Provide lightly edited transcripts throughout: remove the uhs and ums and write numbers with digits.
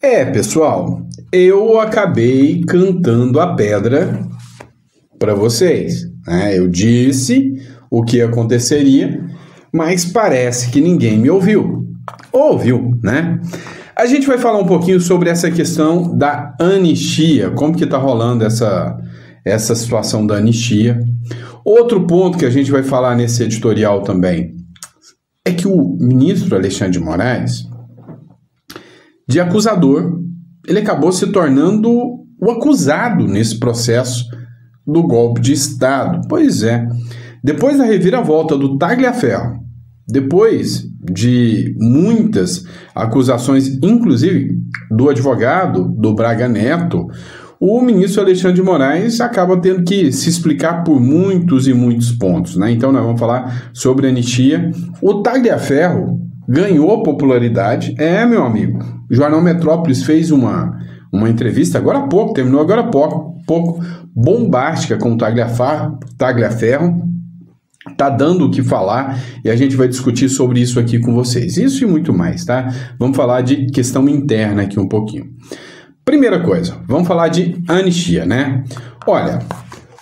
Pessoal, eu acabei cantando a pedra para vocês, né? Eu disse o que aconteceria, mas parece que ninguém me ouviu. Ouviu, né? A gente vai falar um pouquinho sobre essa questão da anistia, como que está rolando essa situação da anistia. Outro ponto que a gente vai falar nesse editorial também é que o ministro Alexandre de Moraes, de acusador, ele acabou se tornando o acusado nesse processo do golpe de Estado. Pois é, depois da reviravolta do Tagliaferro, depois de muitas acusações, inclusive do advogado do Braga Neto, o ministro Alexandre de Moraes acaba tendo que se explicar por muitos e muitos pontos, né? Então nós vamos falar sobre anistia. O Tagliaferro ganhou popularidade, meu amigo. O Jornal Metrópolis fez uma entrevista agora há pouco, terminou agora há pouco, bombástica com o Tagliaferro. Tá dando o que falar e a gente vai discutir sobre isso aqui com vocês. Isso e muito mais, tá? Vamos falar de questão interna aqui um pouquinho. Primeira coisa, vamos falar de anistia, né? Olha,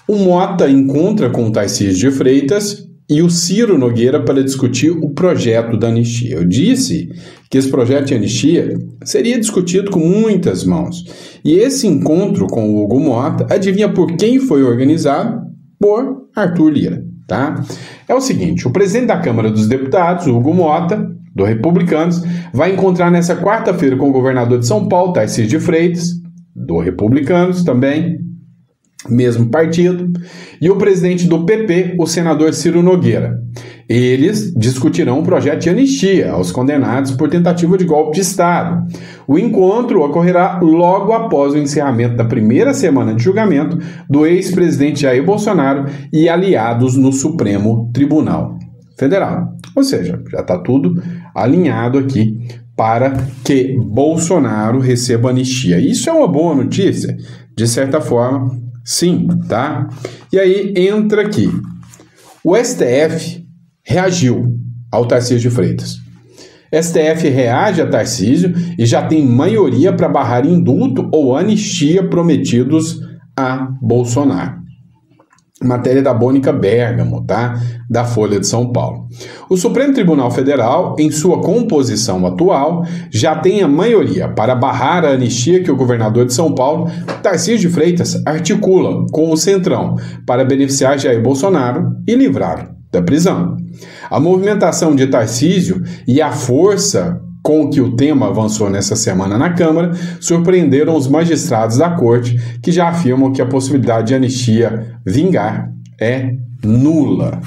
o Mota encontra com o Tarcísio de Freitas e o Ciro Nogueira para discutir o projeto da anistia. Eu disse que esse projeto de anistia seria discutido com muitas mãos. E esse encontro com o Hugo Mota, adivinha por quem foi organizado? Por Arthur Lira, tá? É o seguinte, o presidente da Câmara dos Deputados, o Hugo Mota, do Republicanos, vai encontrar nessa quarta-feira com o governador de São Paulo, Tarcísio de Freitas, do Republicanos também, mesmo partido, e o presidente do PP, o senador Ciro Nogueira. Eles discutirão um projeto de anistia aos condenados por tentativa de golpe de Estado. O encontro ocorrerá logo após o encerramento da primeira semana de julgamento do ex-presidente Jair Bolsonaro e aliados no Supremo Tribunal Federal. Ou seja, já está tudo alinhado aqui para que Bolsonaro receba anistia. Isso é uma boa notícia, de certa forma, sim, tá? E aí entra aqui. O STF reagiu ao Tarcísio de Freitas. STF reage a Tarcísio e já tem maioria para barrar indulto ou anistia prometidos a Bolsonaro. Matéria da Mônica Bergamo, tá? Da Folha de São Paulo. O Supremo Tribunal Federal, em sua composição atual, já tem a maioria para barrar a anistia que o governador de São Paulo, Tarcísio de Freitas, articula com o Centrão para beneficiar Jair Bolsonaro e livrá-lo da prisão. A movimentação de Tarcísio e a força com que o tema avançou nessa semana na Câmara surpreenderam os magistrados da Corte, que já afirmam que a possibilidade de anistia vingar é nula.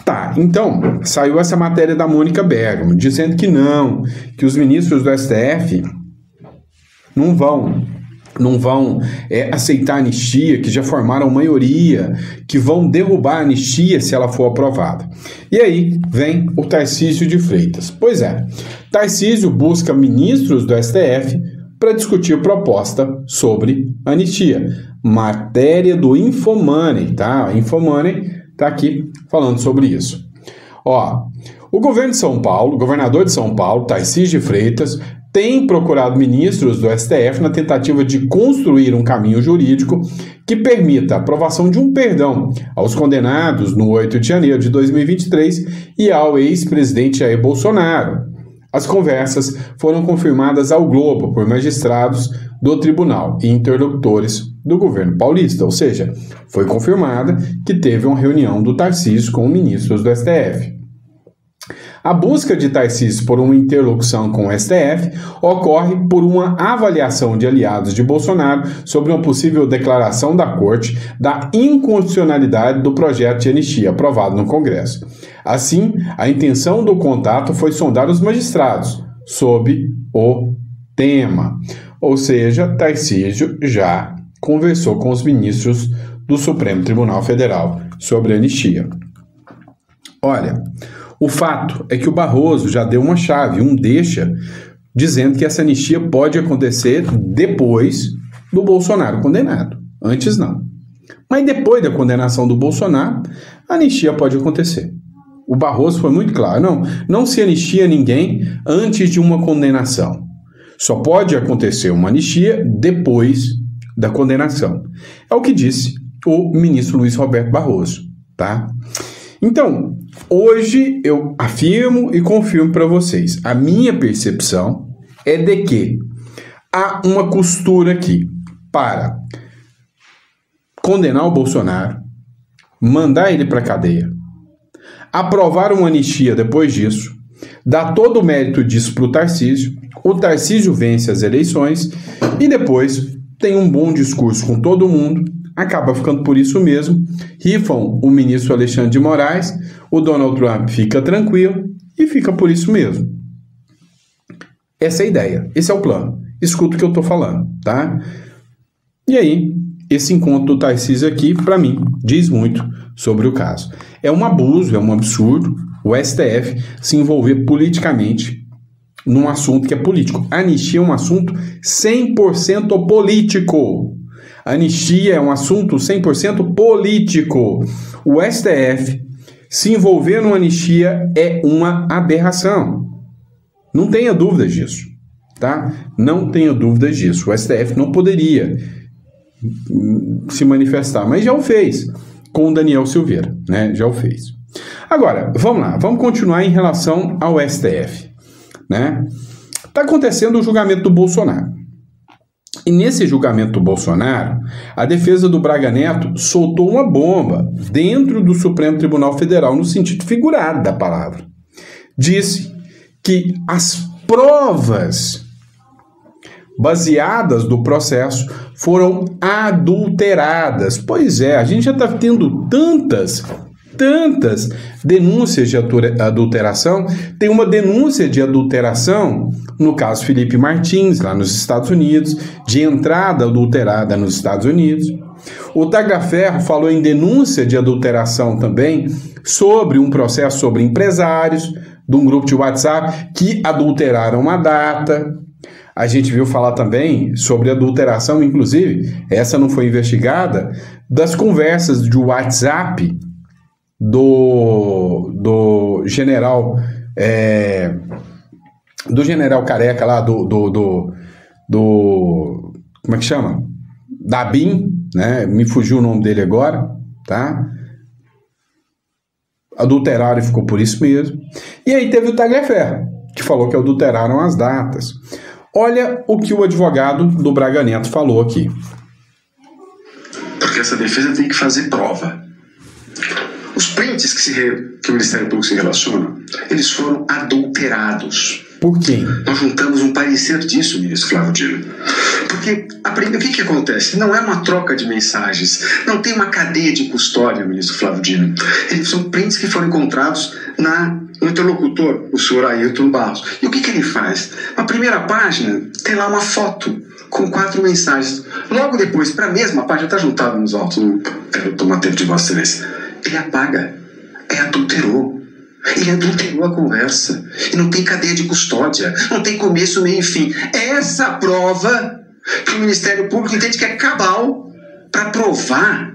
Tá, então, saiu essa matéria da Mônica Bergamo, dizendo que não, que os ministros do STF não vão aceitar a anistia, que já formaram maioria, que vão derrubar a anistia se ela for aprovada. E aí vem o Tarcísio de Freitas. Pois é, Tarcísio busca ministros do STF para discutir proposta sobre anistia. Matéria do Infomoney, tá? A Infomoney está aqui falando sobre isso. Ó, o governo de São Paulo, o governador de São Paulo, Tarcísio de Freitas, tem procurado ministros do STF na tentativa de construir um caminho jurídico que permita a aprovação de um perdão aos condenados no 8 de janeiro de 2023 e ao ex-presidente Jair Bolsonaro. As conversas foram confirmadas ao Globo por magistrados do tribunal e interlocutores do governo paulista, ou seja, foi confirmada que teve uma reunião do Tarcísio com ministros do STF. A busca de Tarcísio por uma interlocução com o STF ocorre por uma avaliação de aliados de Bolsonaro sobre uma possível declaração da Corte da inconstitucionalidade do projeto de anistia aprovado no Congresso. Assim, a intenção do contato foi sondar os magistrados sobre o tema. Ou seja, Tarcísio já conversou com os ministros do Supremo Tribunal Federal sobre a anistia. Olha, o fato é que o Barroso já deu uma chave, um deixa, dizendo que essa anistia pode acontecer depois do Bolsonaro condenado. Antes não. Mas depois da condenação do Bolsonaro, a anistia pode acontecer. O Barroso foi muito claro, não se anistia ninguém antes de uma condenação. Só pode acontecer uma anistia depois da condenação. É o que disse o ministro Luiz Roberto Barroso, tá? Então, hoje eu afirmo e confirmo para vocês, a minha percepção é de que há uma costura aqui para condenar o Bolsonaro, mandar ele para a cadeia, aprovar uma anistia depois disso, dar todo o mérito disso para o Tarcísio vence as eleições e depois tem um bom discurso com todo mundo, acaba ficando por isso mesmo, rifam o ministro Alexandre de Moraes, o Donald Trump fica tranquilo e fica por isso mesmo. Essa é a ideia, esse é o plano. Escuta o que eu estou falando, tá? E aí, esse encontro do Tarcísio aqui, para mim, diz muito sobre o caso. É um abuso, é um absurdo o STF se envolver politicamente num assunto que é político. A anistia é um assunto 100% político. A anistia é um assunto 100% político. O STF se envolver numa anistia é uma aberração. Não tenha dúvidas disso, tá? Não tenha dúvidas disso. O STF não poderia se manifestar, mas já o fez com o Daniel Silveira, né? Já o fez. Agora, vamos lá, vamos continuar em relação ao STF, né? Está acontecendo o julgamento do Bolsonaro. E nesse julgamento do Bolsonaro, a defesa do Braga Neto soltou uma bomba dentro do Supremo Tribunal Federal, no sentido figurado da palavra. Disse que as provas baseadas do processo foram adulteradas. Pois é, a gente já está tendo tantas denúncias de adulteração. Tem uma denúncia de adulteração no caso Felipe Martins, lá nos Estados Unidos, de entrada adulterada nos Estados Unidos. O Tagliaferro falou em denúncia de adulteração também sobre um processo sobre empresários de um grupo de WhatsApp que adulteraram uma data. A gente viu falar também sobre adulteração, inclusive, essa não foi investigada, das conversas de WhatsApp do general careca lá, como é que chama? Da BIM, né? Me fugiu o nome dele agora, tá? Adulteraram e ficou por isso mesmo. E aí teve o Tagliaferro, que falou que adulteraram as datas. Olha o que o advogado do Braga Neto falou aqui. Porque essa defesa tem que fazer prova. Os prints que o Ministério Público se relaciona, eles foram adulterados. Por quem? Nós juntamos um parecer disso, ministro Flávio Dino. Porque o que acontece? Não é uma troca de mensagens, não tem uma cadeia de custódia, ministro Flávio Dino. Eles são prints que foram encontrados no interlocutor, o senhor Ayrton Barros. E o que ele faz? Na primeira página tem lá uma foto com 4 mensagens. Logo depois, para a mesma página, está juntado nos autos, não quero tomar tempo de Vossa Excelência. Ele apaga, adulterou. Ele adulterou a conversa. E não tem cadeia de custódia, não tem começo nem fim. É essa prova que o Ministério Público entende que é cabal para provar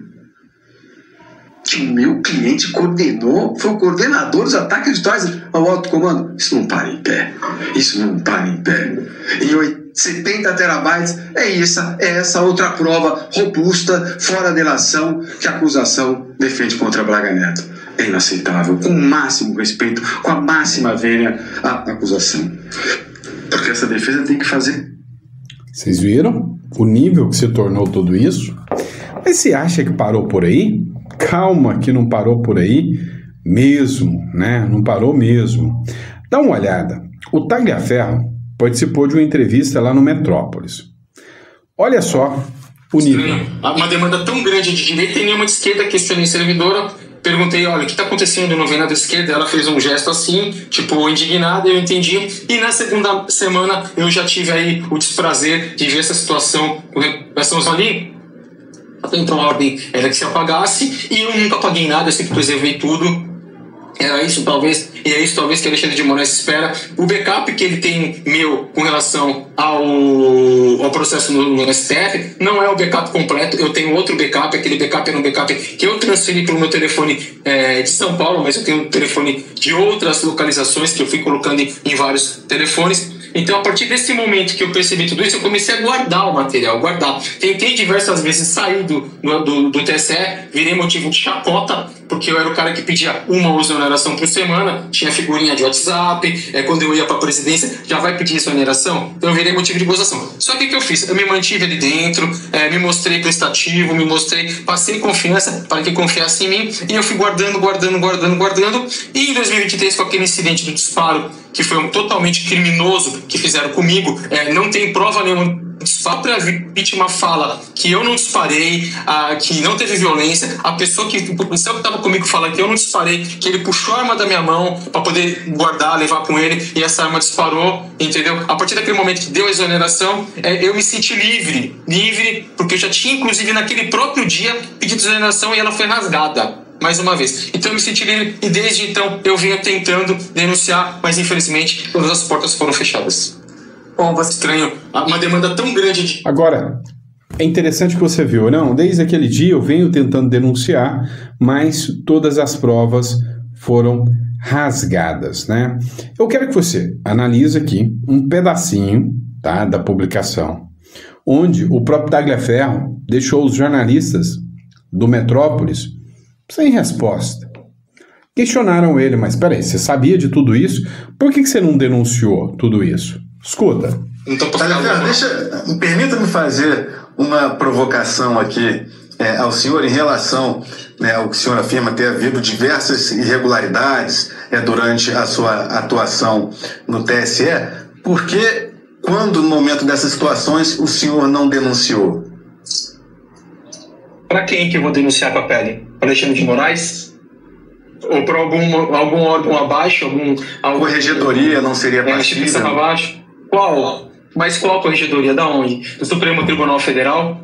que o meu cliente foi o coordenador dos ataques digitais ao alto comando. Isso não para em pé. Isso não para em pé. E 70 terabytes é essa outra prova robusta, fora delação, que a acusação defende contra Braga Neto. É inaceitável, com o máximo respeito, com a máxima vênia, a acusação. Porque essa defesa tem que fazer. Vocês viram o nível que se tornou tudo isso? Mas você acha que parou por aí? Calma que não parou por aí mesmo, né? Não parou mesmo. Dá uma olhada. O Tagliaferro participou de uma entrevista lá no Metrópolis. Olha só o nível. Uma demanda tão grande de direita e nenhuma de esquerda, questionei a servidora. Perguntei, olha, o que está acontecendo? Não vem nada da esquerda. Ela fez um gesto assim, tipo, indignada, eu entendi. E na segunda semana eu já tive aí o desprazer de ver essa situação com relação ali. Então a ordem era que se apagasse e eu nunca apaguei nada, eu sempre preservei tudo. Era isso talvez, e é isso talvez que Alexandre de Moraes espera. O backup que ele tem meu com relação ao processo no STF não é o backup completo. Eu tenho outro backup, aquele backup era um backup que eu transferi para o meu telefone de São Paulo, mas eu tenho um telefone de outras localizações que eu fui colocando em vários telefones. Então, a partir desse momento que eu percebi tudo isso, eu comecei a guardar o material, guardar. Tentei diversas vezes sair do TSE, virei motivo de chacota, porque eu era o cara que pedia uma exoneração por semana, tinha figurinha de WhatsApp, quando eu ia para a presidência, já vai pedir exoneração? Então eu virei motivo de gozação. Só que o que eu fiz? Eu me mantive ali dentro, me mostrei prestativo, passei confiança para que confiasse em mim, e eu fui guardando, e em 2023, com aquele incidente do disparo, que foi totalmente criminoso, que fizeram comigo, não tem prova nenhuma. A própria vítima fala que eu não disparei, que não teve violência. O policial que estava comigo fala que eu não disparei, que ele puxou a arma da minha mão para poder guardar, levar com ele, e essa arma disparou, entendeu? A partir daquele momento que deu a exoneração, eu me senti livre, porque eu já tinha, inclusive, naquele próprio dia, pedido exoneração e ela foi rasgada. Mais uma vez. Então eu me senti livre e desde então eu vinha tentando denunciar, mas infelizmente todas as portas foram fechadas. Estranho, uma demanda tão grande. Agora, é interessante que você viu, não? Desde aquele dia eu venho tentando denunciar, mas todas as provas foram rasgadas, né? Eu quero que você analise aqui um pedacinho, tá, da publicação, onde o próprio Tagliaferro deixou os jornalistas do Metrópolis sem resposta. Questionaram ele, mas peraí, você sabia de tudo isso? Por que você não denunciou tudo isso? Escuta. Permita-me fazer uma provocação aqui ao senhor em relação ao que o senhor afirma ter havido diversas irregularidades durante a sua atuação no TSE. Por que, quando no momento dessas situações, o senhor não denunciou? Para quem que eu vou denunciar com a pele? Para Alexandre de Moraes? Ou para algum órgão abaixo? Corregedoria não seria passível? Instituição abaixo? Qual? Mas qual corregedoria? Da onde? Do Supremo Tribunal Federal?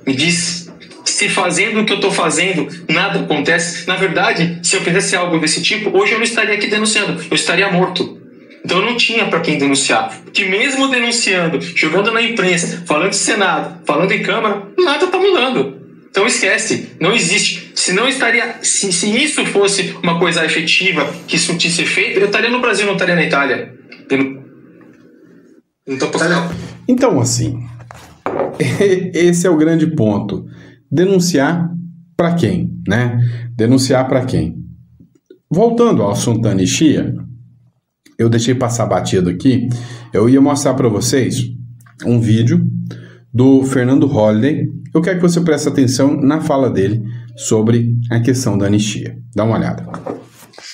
Me diz. Se fazendo o que eu estou fazendo, nada acontece. Na verdade, se eu fizesse algo desse tipo, hoje eu não estaria aqui denunciando. Eu estaria morto. Então eu não tinha para quem denunciar. Porque mesmo denunciando, jogando na imprensa, falando em Senado, falando em Câmara, nada está mudando. Então esquece, não existe. Se isso fosse uma coisa efetiva, que isso tinha ser feito, eu estaria no Brasil, não estaria na Itália. Então, assim, esse é o grande ponto. Denunciar para quem, né? Denunciar para quem? Voltando ao assunto da anistia, eu deixei passar batido aqui, eu ia mostrar para vocês um vídeo do Fernando Holliday. Eu quero que você preste atenção na fala dele sobre a questão da anistia. Dá uma olhada.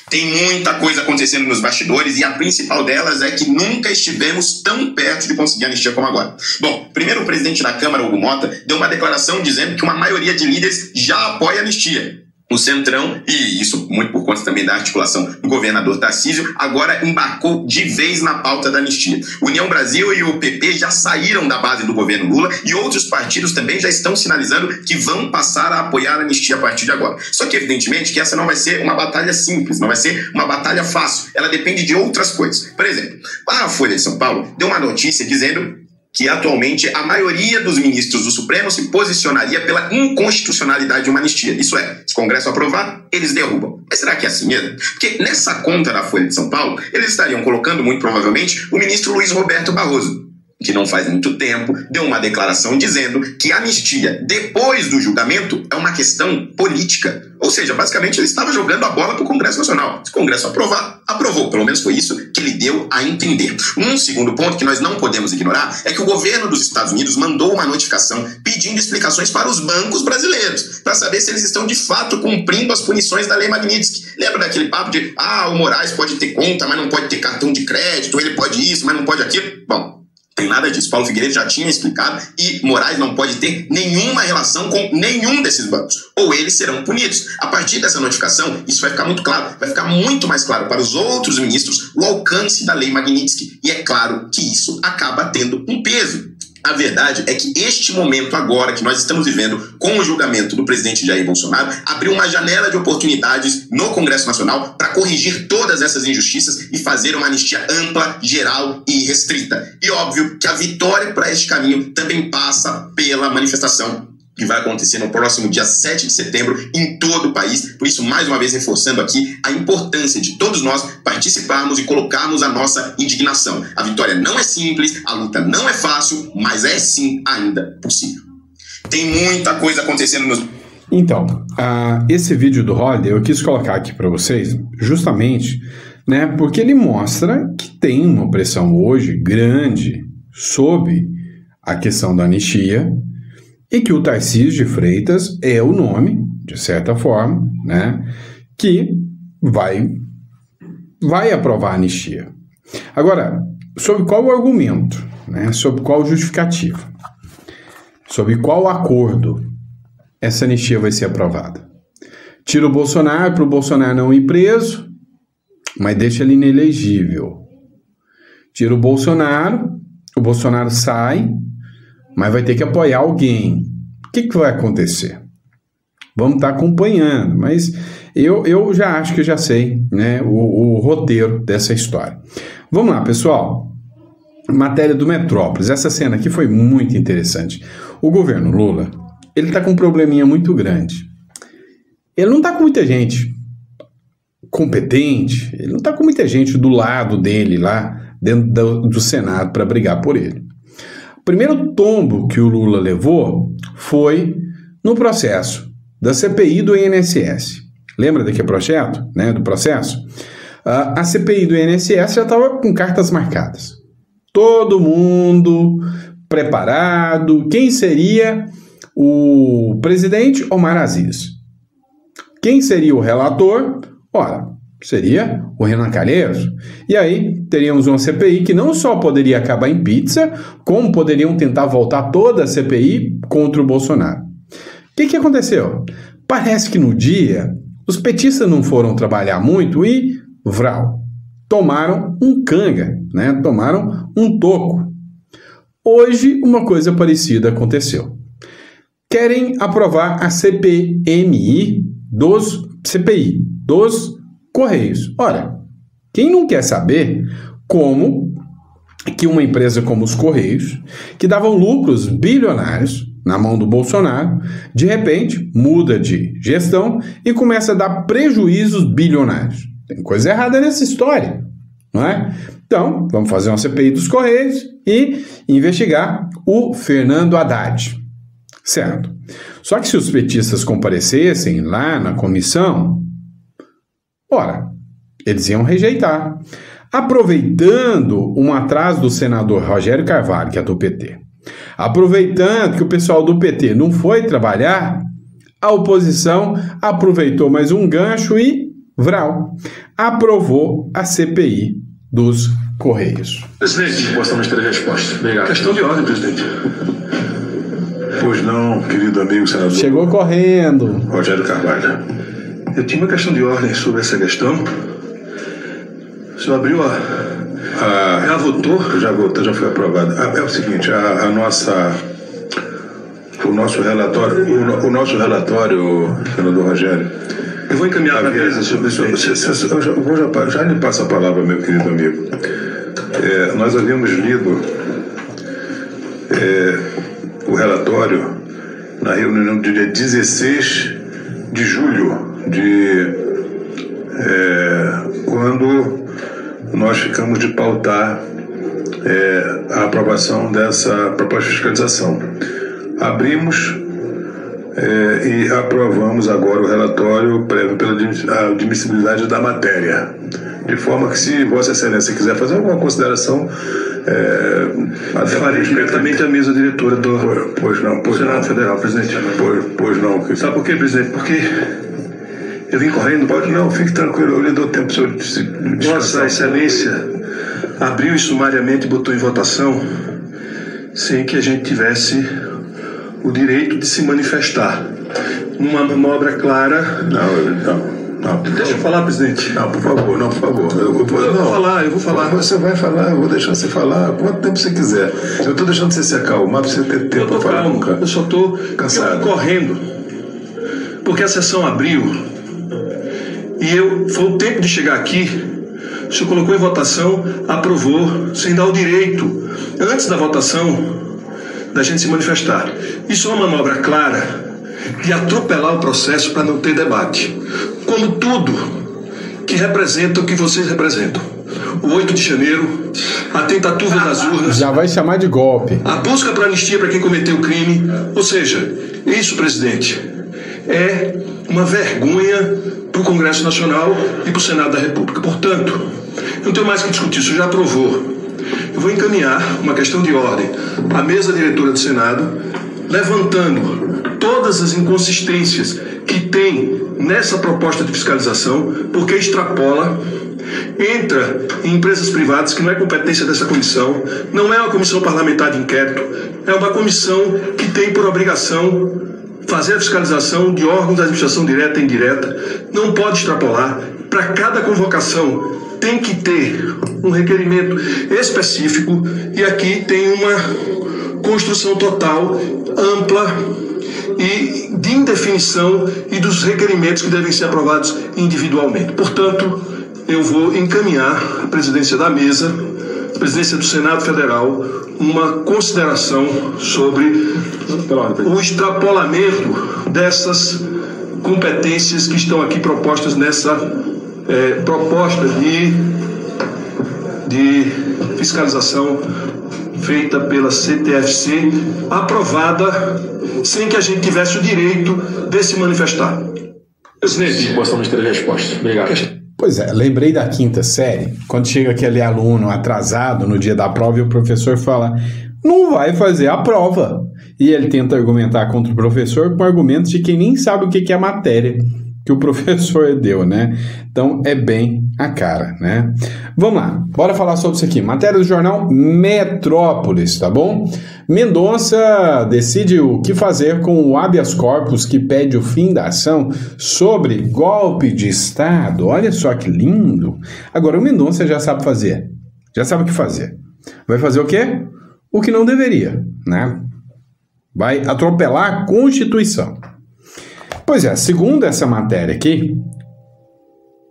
Tem muita coisa acontecendo nos bastidores e a principal delas é que nunca estivemos tão perto de conseguir anistia como agora. Bom, primeiro o presidente da Câmara, Hugo Mota, deu uma declaração dizendo que uma maioria de líderes já apoia a anistia. O Centrão, e isso muito por conta também da articulação do governador Tarcísio, agora embarcou de vez na pauta da anistia. União Brasil e o PP já saíram da base do governo Lula e outros partidos também já estão sinalizando que vão passar a apoiar a anistia a partir de agora. Só que, evidentemente, que essa não vai ser uma batalha simples, não vai ser uma batalha fácil. Ela depende de outras coisas. Por exemplo, a Folha de São Paulo deu uma notícia dizendo que atualmente a maioria dos ministros do Supremo se posicionaria pela inconstitucionalidade de uma anistia. Isso é, se o Congresso aprovar, eles derrubam. Mas será que é assim mesmo? Porque nessa conta da Folha de São Paulo, eles estariam colocando, muito provavelmente, o ministro Luiz Roberto Barroso, que não faz muito tempo deu uma declaração dizendo que a anistia, depois do julgamento, é uma questão política. Ou seja, basicamente ele estava jogando a bola para o Congresso Nacional. Se o Congresso aprovar, aprovou. Pelo menos foi isso que ele deu a entender. Um segundo ponto que nós não podemos ignorar é que o governo dos Estados Unidos mandou uma notificação pedindo explicações para os bancos brasileiros, para saber se eles estão de fato cumprindo as punições da Lei Magnitsky. Lembra daquele papo de, o Moraes pode ter conta, mas não pode ter cartão de crédito, ele pode isso, mas não pode aquilo? Bom, tem nada disso. Paulo Figueiredo já tinha explicado e Moraes não pode ter nenhuma relação com nenhum desses bancos. Ou eles serão punidos. A partir dessa notificação, isso vai ficar muito claro. Vai ficar muito mais claro para os outros ministros o alcance da Lei Magnitsky. E é claro que isso acaba tendo um peso. A verdade é que este momento agora que nós estamos vivendo com o julgamento do presidente Jair Bolsonaro abriu uma janela de oportunidades no Congresso Nacional para corrigir todas essas injustiças e fazer uma anistia ampla, geral e restrita. E óbvio que a vitória para este caminho também passa pela manifestação que vai acontecer no próximo dia 7 de setembro em todo o país. Por isso, mais uma vez, reforçando aqui a importância de todos nós participarmos e colocarmos a nossa indignação. A vitória não é simples, a luta não é fácil, mas é sim ainda possível. Tem muita coisa acontecendo nos... Então, esse vídeo do Holliday eu quis colocar aqui para vocês justamente, né, porque ele mostra que tem uma pressão hoje grande sobre a questão da anistia, e que o Tarcísio de Freitas é o nome, de certa forma, né, que vai aprovar a anistia. Agora, sobre qual argumento, né, sobre qual justificativa, sobre qual acordo essa anistia vai ser aprovada? Tira o Bolsonaro para o Bolsonaro não ir preso, mas deixa ele inelegível. Tira o Bolsonaro sai, mas vai ter que apoiar alguém. O que vai acontecer? Vamos estar acompanhando, mas eu já acho que eu já sei, né, o roteiro dessa história. Vamos lá, pessoal. Matéria do Metrópolis. Essa cena aqui foi muito interessante. O governo Lula, ele está com um probleminha muito grande. Ele não está com muita gente competente, ele não está com muita gente do lado dele lá, dentro do Senado, para brigar por ele. O primeiro tombo que o Lula levou foi no processo da CPI do INSS. Lembra daquele projeto, né, do processo? A CPI do INSS já estava com cartas marcadas. Todo mundo preparado. Quem seria o presidente? Omar Aziz. Quem seria o relator? Ora, seria o Renan Calheiros. E aí teríamos uma CPI que não só poderia acabar em pizza, como poderiam tentar voltar toda a CPI contra o Bolsonaro. O que aconteceu? Parece que no dia os petistas não foram trabalhar muito e, tomaram um canga, né? Tomaram um toco. Hoje uma coisa parecida aconteceu. Querem aprovar a CPI dos Correios. Olha, quem não quer saber como que uma empresa como os Correios, que davam lucros bilionários na mão do Bolsonaro, de repente muda de gestão e começa a dar prejuízos bilionários. Tem coisa errada nessa história, não é? Então, vamos fazer uma CPI dos Correios e investigar o Fernando Haddad. Certo. Só que se os petistas comparecessem lá na comissão, ora, eles iam rejeitar. Aproveitando um atraso do senador Rogério Carvalho, que é do PT, aproveitando que o pessoal do PT não foi trabalhar, a oposição aproveitou mais um gancho e, aprovou a CPI dos Correios. Presidente, possamos ter a resposta. Obrigado. Questão de ordem, presidente. Pois não, querido amigo senador. Chegou correndo. Rogério Carvalho. Eu tinha uma questão de ordem sobre essa questão. O senhor abriu já votou? Já votou, já foi aprovado. É o seguinte, o nosso relatório, senador Rogério. Eu vou encaminhar para a mesa sobre isso. Já lhe passo a palavra, meu querido amigo. Nós havíamos lido o relatório na reunião do dia 16 de julho, quando nós ficamos de pautar a aprovação dessa proposta de fiscalização. Abrimos e aprovamos agora o relatório prévio pela admissibilidade da matéria. De forma que, se Vossa Excelência quiser fazer alguma consideração, farei diretamente à mesa diretora do Senado Federal, presidente. Pois não. Sabe por quê, presidente? Porque eu vim correndo. Pode não, fique tranquilo, eu lhe dou tempo para o senhor descansar. Vossa Excelência abriu e sumariamente botou em votação sem que a gente tivesse o direito de se manifestar. Uma manobra clara. Não, deixa eu falar, presidente. Não, por favor. Eu vou falar. Você vai falar, eu vou deixar você falar quanto tempo você quiser. Eu estou deixando você se acalmar para você ter tempo para falar. Nunca. Eu só estou cansado. Correndo. Porque a sessão abriu e foi o tempo de chegar aqui. O senhor colocou em votação, aprovou, sem dar o direito, antes da votação, da gente se manifestar. Isso é uma manobra clara de atropelar o processo para não ter debate. Como tudo que representa o que vocês representam. O 8 de janeiro, a tentativa das urnas... Já vai chamar de golpe. A busca para anistia para quem cometeu o crime. Ou seja, isso, presidente, é uma vergonha para o Congresso Nacional e para o Senado da República. Portanto, eu não tenho mais que discutir, isso já aprovou. Eu vou encaminhar uma questão de ordem à mesa diretora do Senado, levantando todas as inconsistências que tem nessa proposta de fiscalização, porque extrapola, entra em empresas privadas, que não é competência dessa comissão, não é uma comissão parlamentar de inquérito, é uma comissão que tem por obrigação fazer a fiscalização de órgãos da administração direta e indireta, não pode extrapolar. Para cada convocação tem que ter um requerimento específico, e aqui tem uma construção total, ampla e de indefinição e dos requerimentos que devem ser aprovados individualmente. Portanto, eu vou encaminhar à presidência da mesa, à presidência do Senado Federal, uma consideração sobre o extrapolamento dessas competências que estão aqui propostas nessa proposta de fiscalização feita pela CTFC, aprovada sem que a gente tivesse o direito de se manifestar. Presidente, possamos ter a resposta. Obrigado. Pois é, lembrei da quinta série, quando chega aquele aluno atrasado no dia da prova e o professor fala, não vai fazer a prova. E ele tenta argumentar contra o professor com argumentos de quem nem sabe o que é a matéria que o professor deu, né? Então é bem a cara, né? Vamos lá, bora falar sobre isso aqui. Matéria do jornal Metrópolis, tá bom? Mendonça decide o que fazer com o habeas corpus que pede o fim da ação sobre golpe de Estado. Olha só que lindo. Agora o Mendonça já sabe fazer, já sabe o que fazer. Vai fazer o quê? O que não deveria, né? Vai atropelar a Constituição. Pois é, segundo essa matéria aqui,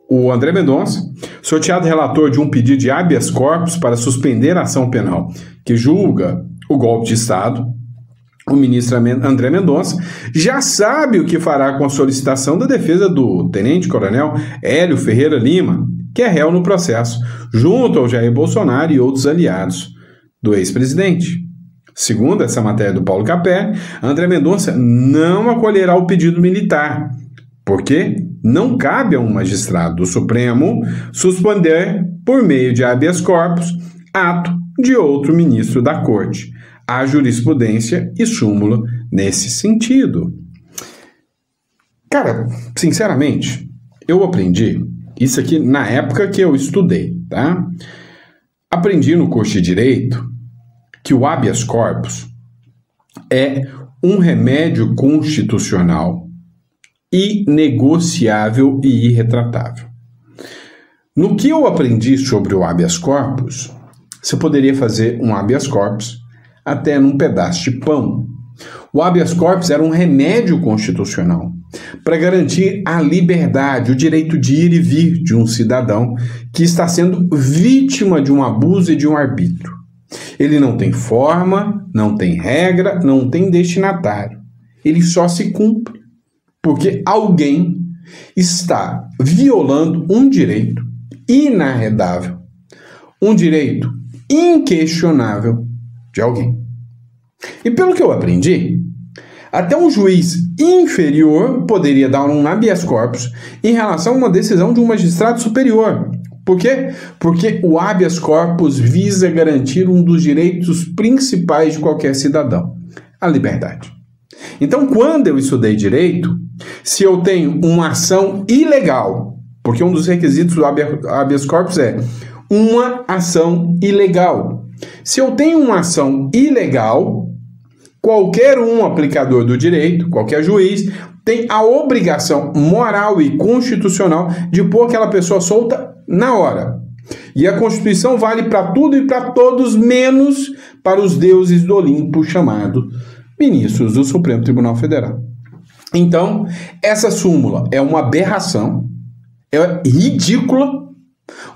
o André Mendonça, sorteado relator de um pedido de habeas corpus para suspender a ação penal que julga o golpe de Estado, o ministro André Mendonça já sabe o que fará com a solicitação da defesa do tenente-coronel Hélio Ferreira Lima, que é réu no processo, junto ao Jair Bolsonaro e outros aliados do ex-presidente. Segundo essa matéria do Paulo Capelli, André Mendonça não acolherá o pedido militar, porque não cabe a um magistrado do Supremo suspender, por meio de habeas corpus, ato de outro ministro da Corte. Há jurisprudência e súmula nesse sentido. Cara, sinceramente, eu aprendi isso aqui na época que eu estudei, tá? Aprendi no curso de Direito que o habeas corpus é um remédio constitucional inegociável e irretratável. No que eu aprendi sobre o habeas corpus, você poderia fazer um habeas corpus até num pedaço de pão. O habeas corpus era um remédio constitucional para garantir a liberdade, o direito de ir e vir de um cidadão que está sendo vítima de um abuso e de um arbítrio. Ele não tem forma, não tem regra, não tem destinatário. Ele só se cumpre porque alguém está violando um direito inarredável, um direito inquestionável de alguém. E pelo que eu aprendi, até um juiz inferior poderia dar um habeas corpus em relação a uma decisão de um magistrado superior. Por quê? Porque o habeas corpus visa garantir um dos direitos principais de qualquer cidadão, a liberdade. Então, quando eu estudei direito, se eu tenho uma ação ilegal, porque um dos requisitos do habeas corpus é uma ação ilegal. Se eu tenho uma ação ilegal, qualquer um aplicador do direito, qualquer juiz, tem a obrigação moral e constitucional de pôr aquela pessoa solta na hora. E a Constituição vale para tudo e para todos, menos para os deuses do Olimpo, chamados ministros do Supremo Tribunal Federal. Então, essa súmula é uma aberração, é ridícula,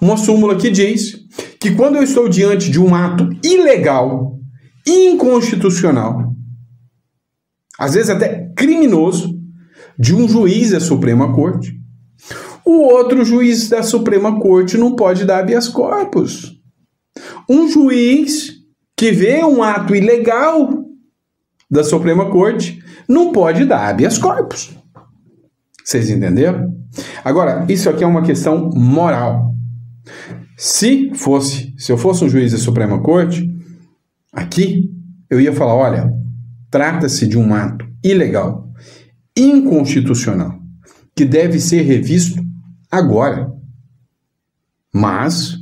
uma súmula que diz que quando eu estou diante de um ato ilegal inconstitucional, às vezes até criminoso, de um juiz da Suprema Corte. O outro juiz da Suprema Corte não pode dar habeas corpus. Um juiz que vê um ato ilegal da Suprema Corte não pode dar habeas corpus. Vocês entenderam? Agora, isso aqui é uma questão moral. Se eu fosse um juiz da Suprema Corte, aqui eu ia falar, olha, trata-se de um ato ilegal, inconstitucional, que deve ser revisto agora. Mas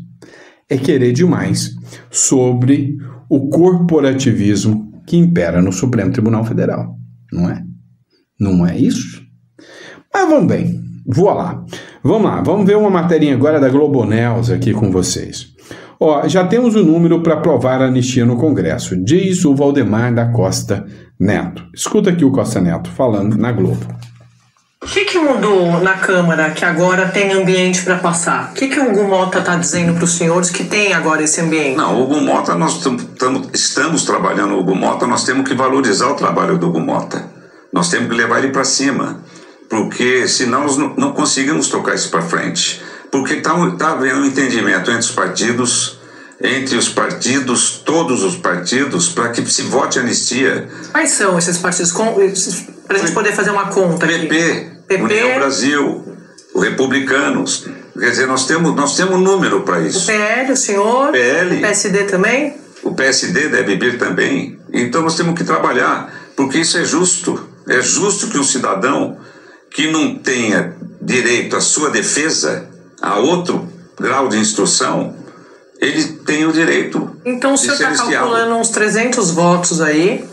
é querer demais sobre o corporativismo que impera no Supremo Tribunal Federal, não é? Não é isso? Mas vamos bem, vamos lá, vamos ver uma materinha agora da Globo News aqui com vocês. Ó, já temos o número para aprovar a anistia no Congresso, diz o Valdemar da Costa Neto. Escuta aqui o Costa Neto falando na Globo. O que mudou na Câmara que agora tem ambiente para passar? O que o Hugo Mota está dizendo para os senhores que tem agora esse ambiente? Não, o Hugo Mota, nós estamos trabalhando o Hugo Mota, nós temos que valorizar o trabalho do Hugo Mota. Nós temos que levar ele para cima, porque senão nós não conseguimos tocar isso para frente. Porque está havendo um entendimento entre os partidos, todos os partidos, para que se vote anistia. Quais são esses partidos? Para a gente poder fazer uma conta aqui. PP, União Brasil, os Republicanos. Quer dizer, nós temos um número para isso. O PL, o senhor? PL. O PSD também? O PSD deve vir também. Então nós temos que trabalhar, porque isso é justo. É justo que um cidadão que não tenha direito à sua defesa, a outro grau de instrução, ele tem o direito. Então o senhor está calculando uns 300 votos aí,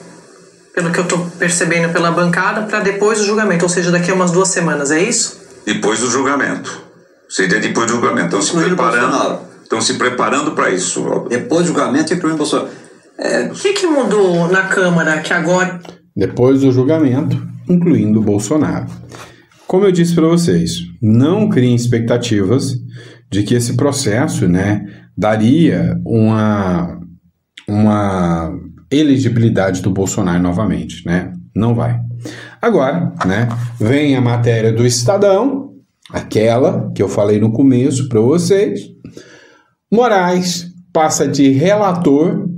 pelo que eu estou percebendo pela bancada, para depois do julgamento, ou seja, daqui a umas 2 semanas, é isso? Depois do julgamento. Seria depois do julgamento. Estão se preparando para isso, Waldo. Depois do julgamento, incluindo o Bolsonaro. O que mudou na Câmara que agora... Depois do julgamento, incluindo o Bolsonaro. Como eu disse para vocês, não criem expectativas de que esse processo, daria uma elegibilidade do Bolsonaro novamente, Não vai. Agora, vem a matéria do Estadão, aquela que eu falei no começo para vocês. Moraes passa de relator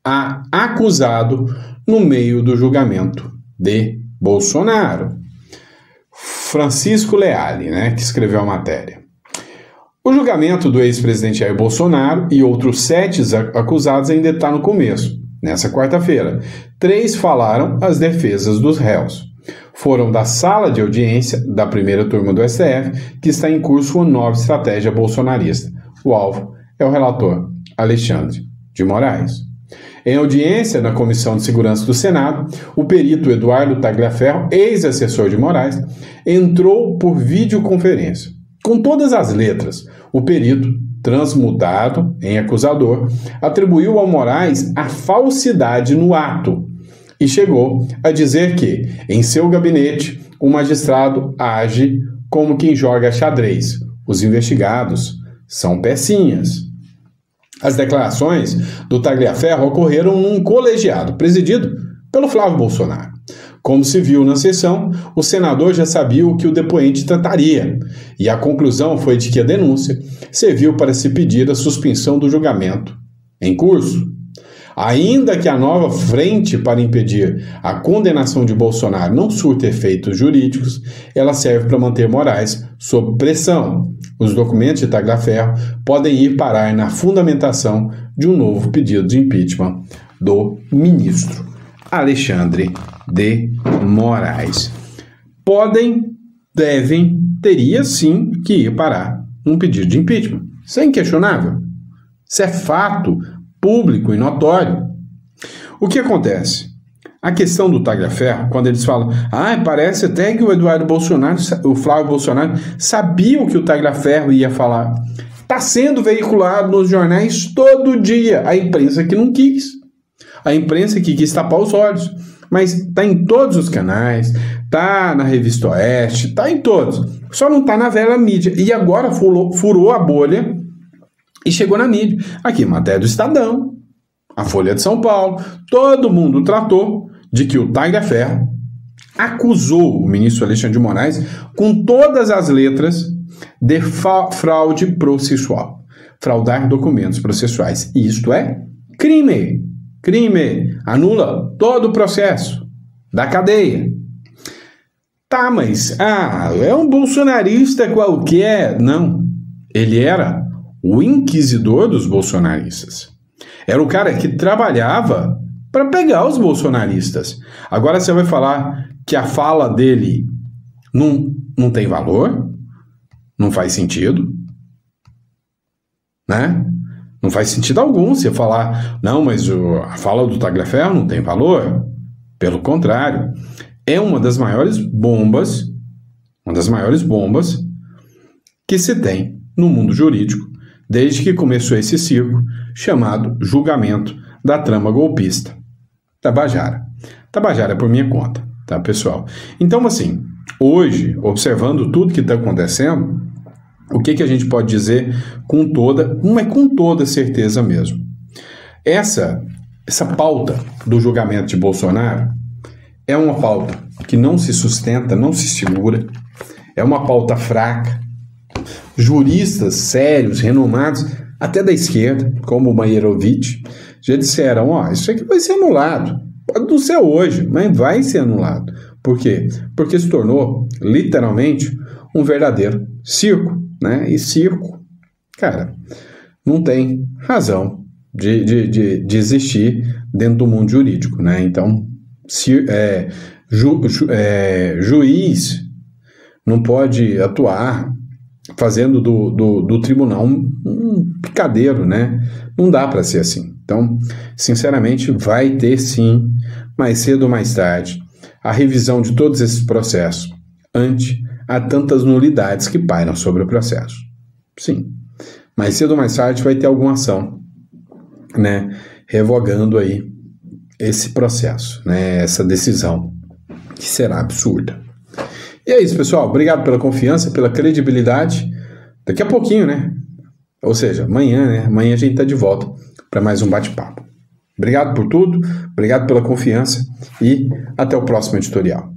a acusado no meio do julgamento de Bolsonaro. Francisco Leali, que escreveu a matéria. O julgamento do ex-presidente Jair Bolsonaro e outros 7 acusados ainda está no começo. Nessa quarta-feira, 3 falaram as defesas dos réus. Foram da sala de audiência da primeira turma do STF, que está em curso uma nova estratégia bolsonarista. O alvo é o relator Alexandre de Moraes. Em audiência na Comissão de Segurança do Senado, o perito Eduardo Tagliaferro, ex-assessor de Moraes, entrou por videoconferência. Com todas as letras, o perito, transmudado em acusador, atribuiu ao Moraes a falsidade no ato e chegou a dizer que, em seu gabinete, o magistrado age como quem joga xadrez. Os investigados são pecinhas. As declarações do Tagliaferro ocorreram num colegiado presidido pelo Flávio Bolsonaro. Como se viu na sessão, o senador já sabia o que o depoente trataria, e a conclusão foi de que a denúncia serviu para se pedir a suspensão do julgamento em curso. Ainda que a nova frente para impedir a condenação de Bolsonaro não surta efeitos jurídicos, ela serve para manter Moraes sob pressão. Os documentos de Tagliaferro podem ir parar na fundamentação de um novo pedido de impeachment do ministro Alexandre de Moraes. Teria sim que ir parar um pedido de impeachment. Isso é inquestionável. Isso é fato público e notório. O que acontece? A questão do Tagliaferro, quando eles falam, parece até que o Eduardo Bolsonaro, o Flávio Bolsonaro, sabia o que o Tagliaferro ia falar. Está sendo veiculado nos jornais todo dia. A imprensa que não quis. A imprensa que quis tapar os olhos. Mas está em todos os canais, está na Revista Oeste, está em todos. Só não está na velha mídia. E agora furou a bolha e chegou na mídia. Aqui, matéria do Estadão. a Folha de São Paulo, todo mundo tratou de que o Tagliaferro acusou o ministro Alexandre de Moraes com todas as letras de fraude processual, fraudar documentos processuais. E isto é crime. Crime. Anula todo o processo da cadeia. Tá, mas é um bolsonarista qualquer. Não. Ele era o inquisidor dos bolsonaristas. Era o cara que trabalhava para pegar os bolsonaristas. Agora você vai falar que a fala dele não tem valor? Não faz sentido? Né? Não faz sentido algum você falar, não, mas a fala do Tagliaferro não tem valor. Pelo contrário, é uma das maiores bombas que se tem no mundo jurídico desde que começou esse circo chamado julgamento da trama golpista. Tabajara. Tabajara é por minha conta, tá, pessoal? Então, assim, hoje, observando tudo que está acontecendo, o que a gente pode dizer com toda certeza mesmo? Essa pauta do julgamento de Bolsonaro é uma pauta que não se sustenta, não se segura, é uma pauta fraca. Juristas sérios, renomados, até da esquerda, como o Mairovitch, já disseram, isso aqui vai ser anulado. Pode não ser hoje, mas vai ser anulado. Por quê? Porque se tornou, literalmente, um verdadeiro circo, né? E circo, cara, não tem razão de existir dentro do mundo jurídico, né? Então, juiz não pode atuar fazendo do tribunal um picadeiro, né? Não dá para ser assim. Então, sinceramente, vai ter sim, mais cedo ou mais tarde, a revisão de todos esses processos ante a tantas nulidades que pairam sobre o processo. Sim, mais cedo ou mais tarde vai ter alguma ação, né? Revogando aí esse processo, né? Essa decisão, que será absurda. E é isso, pessoal. Obrigado pela confiança, pela credibilidade. Daqui a pouquinho, né? Ou seja, amanhã, né? Amanhã a gente está de volta para mais um bate-papo. Obrigado por tudo, obrigado pela confiança e até o próximo editorial.